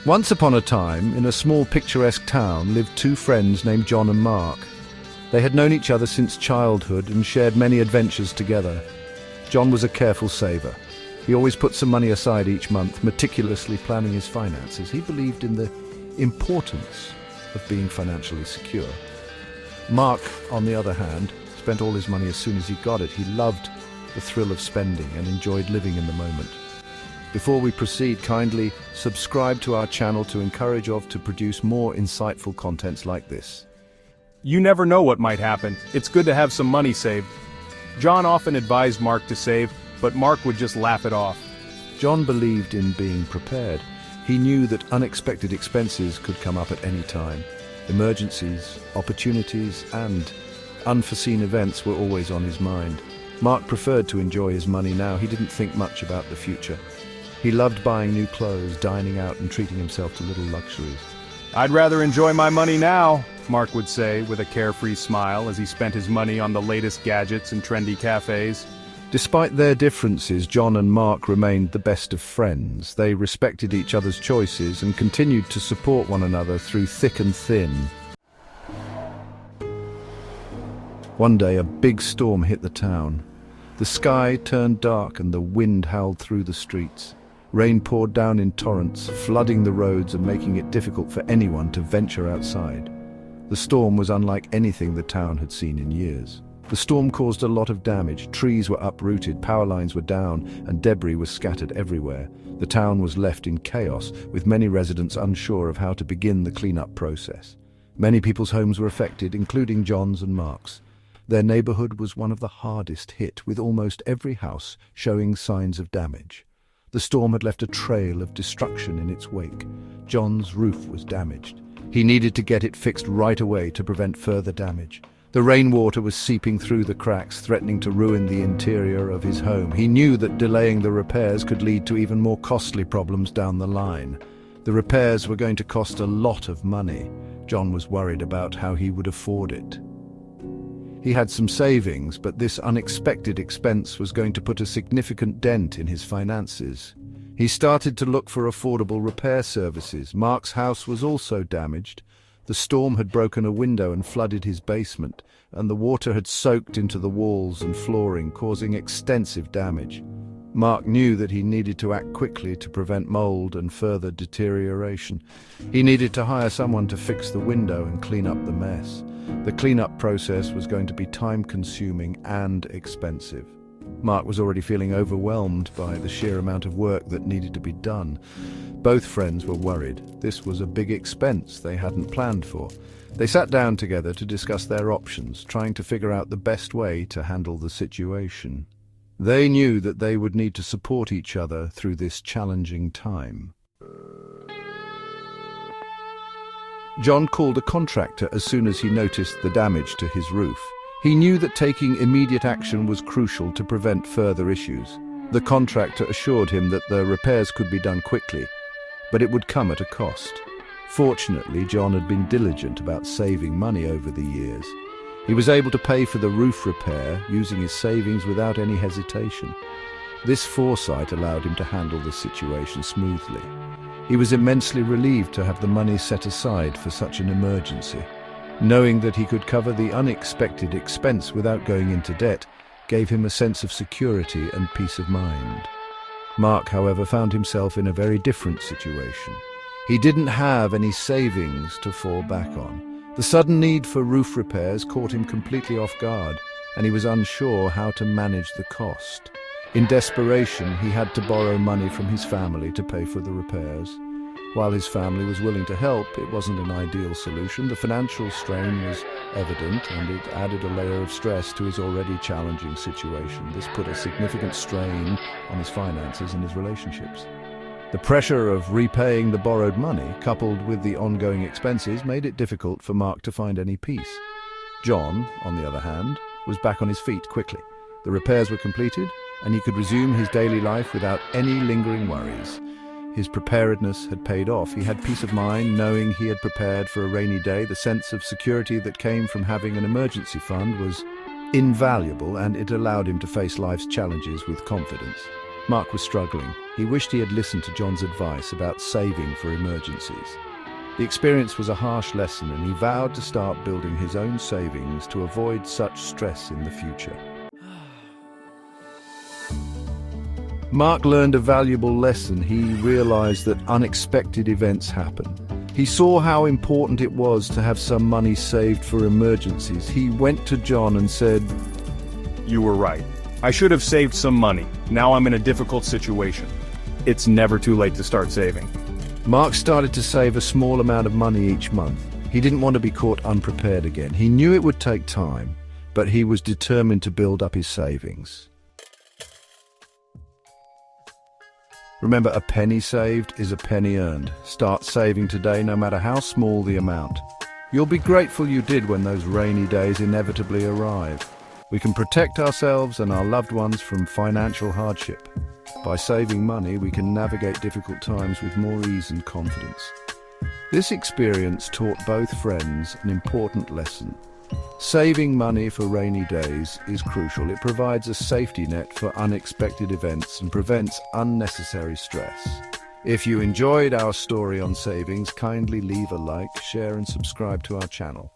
Once upon a time, in a small picturesque town, lived two friends named John and Mark. They had known each other since childhood and shared many adventures together. John was a careful saver. He always put some money aside each month, meticulously planning his finances. He believed in the importance of being financially secure. Mark, on the other hand, spent all his money as soon as he got it. He loved the thrill of spending and enjoyed living in the moment. Before we proceed, kindly subscribe to our channel to encourage us to produce more insightful contents like this. You never know what might happen. It's good to have some money saved. John often advised Mark to save, but Mark would just laugh it off. John believed in being prepared. He knew that unexpected expenses could come up at any time. Emergencies, opportunities, and unforeseen events were always on his mind. Mark preferred to enjoy his money now. He didn't think much about the future. He loved buying new clothes, dining out, and treating himself to little luxuries. I'd rather enjoy my money now, Mark would say with a carefree smile as he spent his money on the latest gadgets and trendy cafes. Despite their differences, John and Mark remained the best of friends. They respected each other's choices and continued to support one another through thick and thin. One day, a big storm hit the town. The sky turned dark and the wind howled through the streets. Rain poured down in torrents, flooding the roads and making it difficult for anyone to venture outside. The storm was unlike anything the town had seen in years. The storm caused a lot of damage. Trees were uprooted, power lines were down, and debris was scattered everywhere. The town was left in chaos, with many residents unsure of how to begin the cleanup process. Many people's homes were affected, including John's and Mark's. Their neighborhood was one of the hardest hit, with almost every house showing signs of damage. The storm had left a trail of destruction in its wake. John's roof was damaged. He needed to get it fixed right away to prevent further damage. The rainwater was seeping through the cracks, threatening to ruin the interior of his home. He knew that delaying the repairs could lead to even more costly problems down the line. The repairs were going to cost a lot of money. John was worried about how he would afford it. He had some savings, but this unexpected expense was going to put a significant dent in his finances. He started to look for affordable repair services. Mark's house was also damaged. The storm had broken a window and flooded his basement, and the water had soaked into the walls and flooring, causing extensive damage. Mark knew that he needed to act quickly to prevent mold and further deterioration. He needed to hire someone to fix the window and clean up the mess. The cleanup process was going to be time-consuming and expensive. Mark was already feeling overwhelmed by the sheer amount of work that needed to be done. Both friends were worried. This was a big expense they hadn't planned for. They sat down together to discuss their options, trying to figure out the best way to handle the situation. They knew that they would need to support each other through this challenging time. John called a contractor as soon as he noticed the damage to his roof. He knew that taking immediate action was crucial to prevent further issues. The contractor assured him that the repairs could be done quickly, but it would come at a cost. Fortunately, John had been diligent about saving money over the years. He was able to pay for the roof repair using his savings without any hesitation. This foresight allowed him to handle the situation smoothly. He was immensely relieved to have the money set aside for such an emergency. Knowing that he could cover the unexpected expense without going into debt gave him a sense of security and peace of mind. Mark, however, found himself in a very different situation. He didn't have any savings to fall back on. The sudden need for roof repairs caught him completely off guard, and he was unsure how to manage the cost. In desperation, he had to borrow money from his family to pay for the repairs. While his family was willing to help, it wasn't an ideal solution. The financial strain was evident, and it added a layer of stress to his already challenging situation. This put a significant strain on his finances and his relationships. The pressure of repaying the borrowed money, coupled with the ongoing expenses, made it difficult for Mark to find any peace. John, on the other hand, was back on his feet quickly. The repairs were completed, and he could resume his daily life without any lingering worries. His preparedness had paid off. He had peace of mind knowing he had prepared for a rainy day. The sense of security that came from having an emergency fund was invaluable, and it allowed him to face life's challenges with confidence. Mark was struggling. He wished he had listened to John's advice about saving for emergencies. The experience was a harsh lesson, and he vowed to start building his own savings to avoid such stress in the future. Mark learned a valuable lesson. He realized that unexpected events happen. He saw how important it was to have some money saved for emergencies. He went to John and said, You were right. I should have saved some money. Now I'm in a difficult situation. It's never too late to start saving. Mark started to save a small amount of money each month. He didn't want to be caught unprepared again. He knew it would take time, but he was determined to build up his savings. Remember, a penny saved is a penny earned. Start saving today, no matter how small the amount. You'll be grateful you did when those rainy days inevitably arrive. We can protect ourselves and our loved ones from financial hardship. By saving money, we can navigate difficult times with more ease and confidence. This experience taught both friends an important lesson. Saving money for rainy days is crucial. It provides a safety net for unexpected events and prevents unnecessary stress. If you enjoyed our story on savings, kindly leave a like, share and subscribe to our channel.